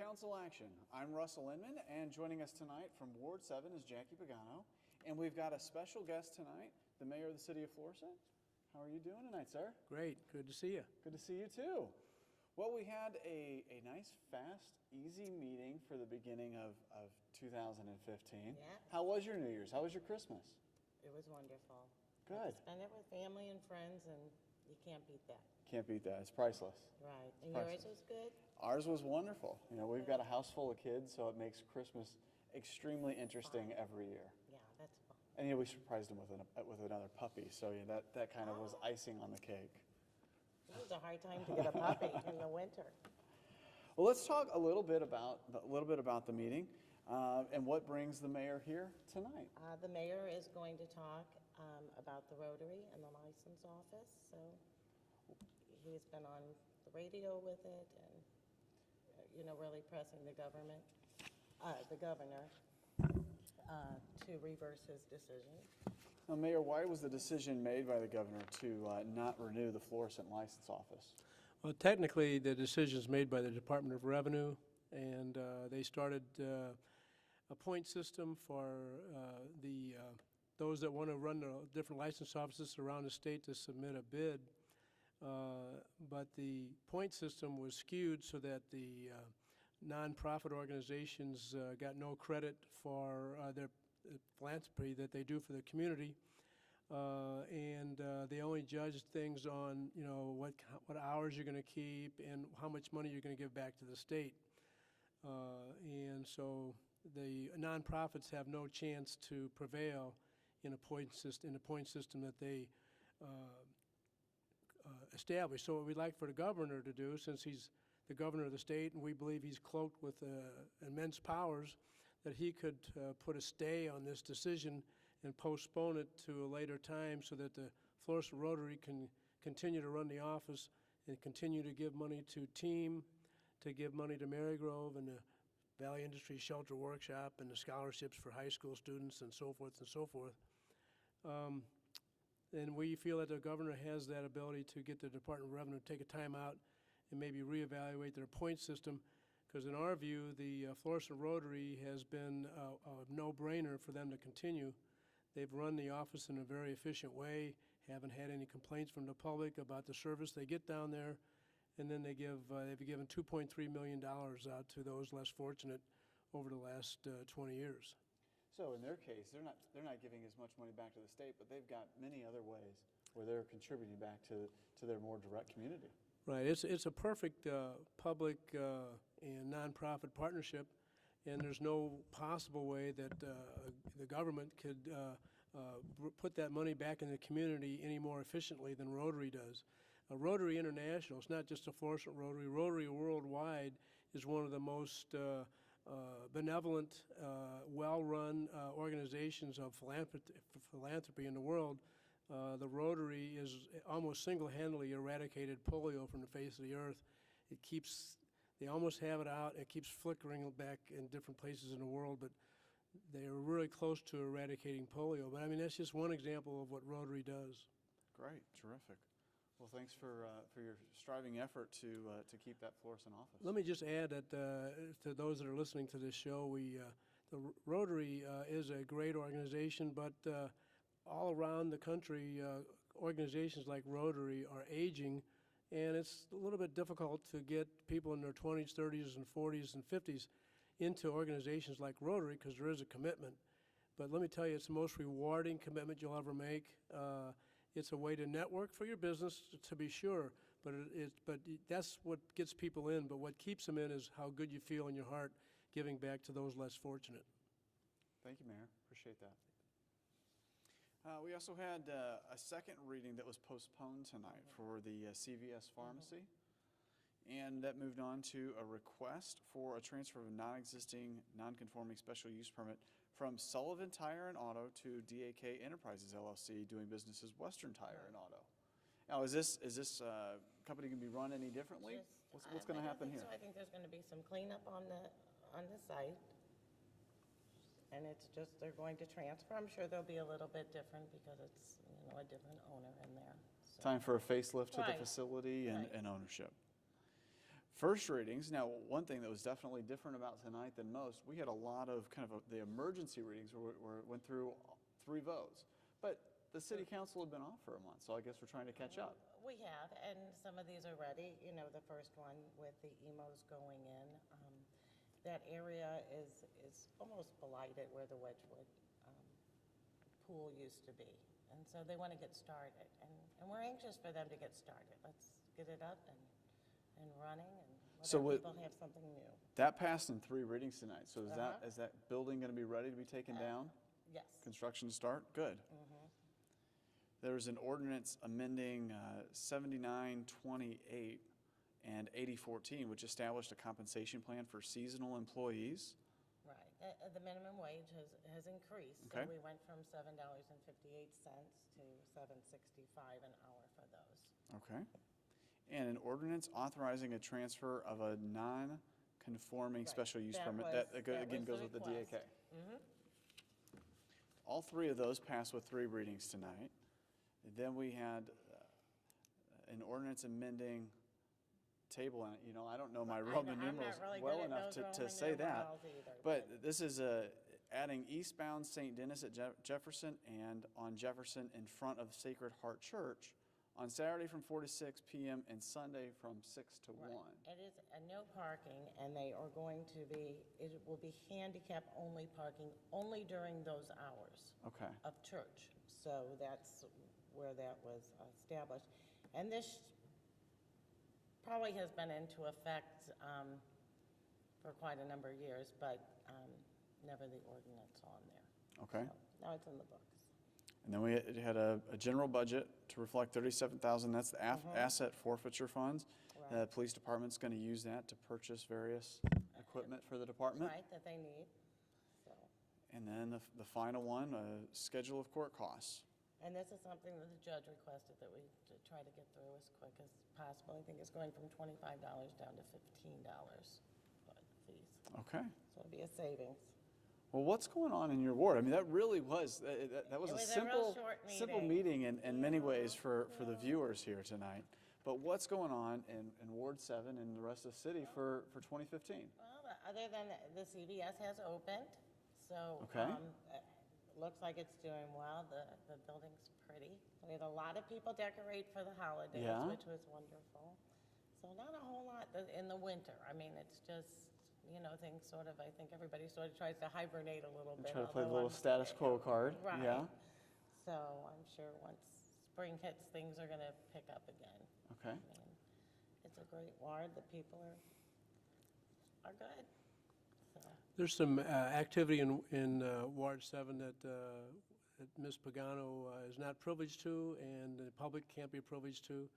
Council Action. I'm Russell Inman, and joining us tonight from Ward 7 is Jackie Pagano. And we've got a special guest tonight, the Mayor of the City of Florissant. How are you doing tonight, sir? Great. Good to see you. Good to see you, too. Well, we had a nice, fast, easy meeting for the beginning of 2015. Yeah. How was your New Year's? How was your Christmas? It was wonderful. Good. Got to spend it with family and friends, and you can't beat that. Can't beat that. It's priceless. Right. And priceless. yours was good? Ours was wonderful. You know, we've got a house full of kids, so it makes Christmas extremely interesting every year. Yeah, that's fun. And yeah, we surprised him with another puppy, so yeah, that kind of was icing on the cake. It was a hard time to get a puppy in the winter. Well, let's talk a little bit about the meeting and what brings the mayor here tonight. The mayor is going to talk about the Rotary and the license office. So he's been on the radio with it, and really pressing the governor to reverse his decision. Now, Mayor, why was the decision made by the governor to not renew the Florissant license office? Well, technically, the decision is made by the Department of Revenue, and they started a point system for those that want to run the different license offices around the state to submit a bid. But the point system was skewed so that the nonprofit organizations got no credit for their philanthropy that they do for the community, and they only judged things on what hours you're going to keep and how much money you're going to give back to the state, and so the nonprofits have no chance to prevail in a point system that they established. So what we'd like for the governor to do, since he's the governor of the state and we believe he's cloaked with immense powers, that he could put a stay on this decision and postpone it to a later time so that the Florissant Rotary can continue to run the office and continue to give money to TEAM, to give money to Marygrove and the Valley Industry Shelter Workshop and the scholarships for high school students and so forth and so forth. And we feel that the governor has that ability to get the Department of Revenue to take a time out and maybe reevaluate their point system, because in our view, the Florissant Rotary has been a no-brainer for them to continue. They've run the office in a very efficient way, haven't had any complaints from the public about the service they get down there, and then they've given $2.3 million out to those less fortunate over the last 20 years. So in their case, they're not giving as much money back to the state, but they've got many other ways where they're contributing back to their more direct community. Right. It's a perfect public and nonprofit partnership, and there's no possible way that the government could put that money back in the community any more efficiently than Rotary does. Rotary International, it's not just a Florissant Rotary. Rotary worldwide is one of the most benevolent, well-run organizations of philanthropy in the world. The Rotary is almost single-handedly eradicated polio from the face of the earth. They almost have it out. It keeps flickering back in different places in the world, but they're really close to eradicating polio. But I mean, that's just one example of what Rotary does. Great, terrific. Well, thanks for your striving effort to keep that Florissant office. Let me just add that to those that are listening to this show, the Rotary is a great organization, but all around the country, organizations like Rotary are aging, and it's a little bit difficult to get people in their 20s, 30s, and 40s, and 50s into organizations like Rotary because there is a commitment. But let me tell you, it's the most rewarding commitment you'll ever make. It's a way to network for your business, to be sure, but that's what gets people in. But what keeps them in is how good you feel in your heart giving back to those less fortunate. Thank you, Mayor. Appreciate that. We also had a second reading that was postponed tonight for the CVS pharmacy, and that moved on to a request for a transfer of a non-existing, non-conforming special use permit from Sullivan Tire and Auto to DAK Enterprises LLC, doing business as Western Tire and Auto. Now, is this company going to be run any differently? What's going to happen here? So I think there's going to be some cleanup on the site. And it's just, they're going to transfer. I'm sure they'll be a little bit different because it's, a different owner in there. So. Time for a facelift to the Right. facility and, Right. and ownership. First readings. Now, one thing that was definitely different about tonight than most, we had a lot of the emergency readings where went through 3 votes. But the city council had been off for a month, so I guess we're trying to catch up. We have, and some of these are ready. You know, the first one with the emos going in. That area is almost blighted where the Wedgewood pool used to be. And so they want to get started. And we're anxious for them to get started. Let's get it up and running and let people have something new. That passed in 3 readings tonight. So is that building going to be ready to be taken down? Yes. Construction to start? Good. There's an ordinance amending 7928 and 8014, which established a compensation plan for seasonal employees. Right. The minimum wage has increased. Okay. So we went from $7.58 to $7.65 an hour for those. Okay. And an ordinance authorizing a transfer of a non-conforming special use permit. That again goes with the DAK. All 3 of those passed with 3 readings tonight. Then we had an ordinance amending table, and you know, I don't know my Roman numerals well enough to say that, but this is adding eastbound St. Denis at Jefferson and on Jefferson in front of Sacred Heart Church on Saturday from 4 to 6 p.m. and Sunday from 6 to 1. It is no parking, and they are going to be, it will be handicap-only parking only during those hours of church. So that's where that was established. And this probably has been into effect for quite a number of years, but never the ordinance on there. Okay. So now it's in the books. And then we had a general budget to reflect $37,000. That's the asset forfeiture funds. Right. The police department's going to use that to purchase various equipment for the department. Right, that they need. So. And then the final one, schedule of court costs. And this is something that the judge requested that we try to get through as quick as possible. I think it's going from $25 down to $15 for the fees. Okay. So it'll be a savings. Well, what's going on in your ward? I mean, that really was, that was a simple meeting in many ways for the viewers here tonight. But what's going on in Ward 7 and the rest of the city for 2015? Well, other than the CVS has opened, so looks like it's doing well. The building's pretty. We had a lot of people decorate for the holidays, which was wonderful. So not a whole lot in the winter. I mean, it's just, you know, things sort of, I think everybody sort of tries to hibernate a little bit. Try to play the little status quo card. Right. Yeah. So I'm sure once spring hits, things are going to pick up again. Okay. I mean, it's a great ward. The people are good. So. There's some activity in Ward 7 that Ms. Pagano is not privileged to, and the public can't be privileged to.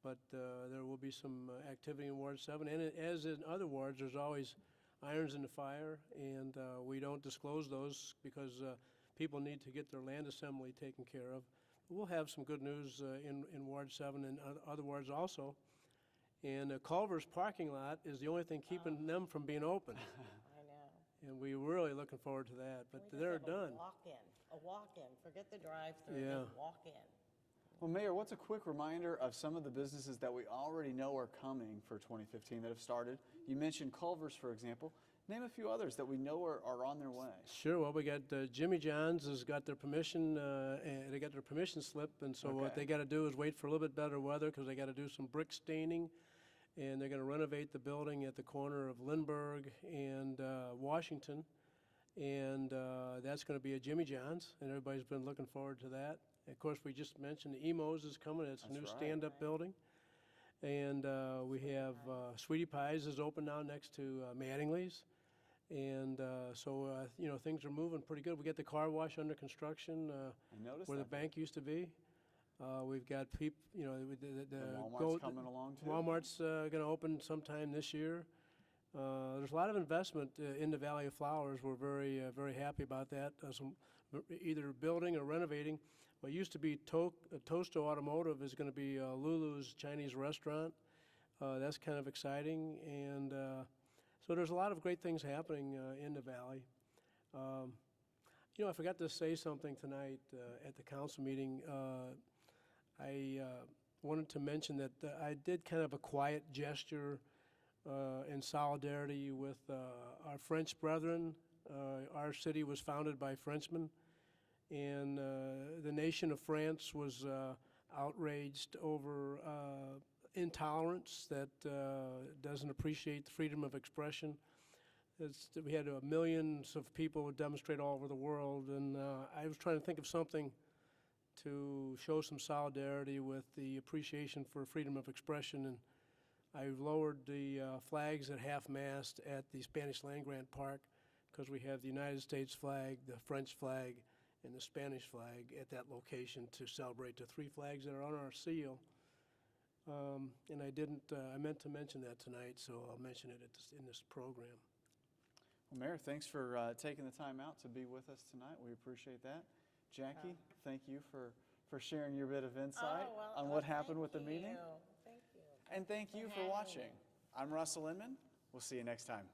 But there will be some activity in Ward 7. And as in other wards, there's always irons in the fire, and we don't disclose those because people need to get their land assembly taken care of. We'll have some good news in Ward 7 and other wards also. And Culver's parking lot is the only thing keeping them from being open. I know. And we're really looking forward to that, but they're done. A walk-in. Forget the drive-through, just walk in. Well, Mayor, what's a quick reminder of some of the businesses that we already know are coming for 2015 that have started? You mentioned Culver's, for example. Name a few others that we know are on their way. Sure. Well, we got Jimmy John's has got their permission, and they got their permission slip, and so what they got to do is wait for a little bit better weather because they got to do some brick staining, and they're going to renovate the building at the corner of Lindbergh and Washington, and that's going to be a Jimmy John's, and everybody's been looking forward to that. Of course, we just mentioned the Emos is coming. It's a new stand-up building. And we have Sweetie Pies is open now next to Mattingly's. And so, you know, things are moving pretty good. We got the car wash under construction where the bank used to be. We've got people, you know, Walmart's coming along too. Walmart's going to open sometime this year. There's a lot of investment in the Valley of Flowers. We're very, very happy about that. Either building or renovating. What used to be Tosto Automotive is going to be Lulu's Chinese restaurant. That's kind of exciting. And so there's a lot of great things happening in the Valley. You know, I forgot to say something tonight at the council meeting. I wanted to mention that I did kind of a quiet gesture in solidarity with our French brethren. Our city was founded by Frenchmen, and the nation of France was outraged over intolerance that doesn't appreciate the freedom of expression. We had millions of people demonstrate all over the world, and I was trying to think of something to show some solidarity with the appreciation for freedom of expression, and I lowered the flags at half-mast at the Spanish Land-Grant Park because we have the United States flag, the French flag, and the Spanish flag at that location to celebrate the three flags that are on our seal. And I meant to mention that tonight, so I'll mention it in this program. Well, Mayor, thanks for taking the time out to be with us tonight. We appreciate that. Jackie, thank you for sharing your bit of insight on what happened with the meeting. Thank you. And thank you for watching. I'm Russell Inman. We'll see you next time.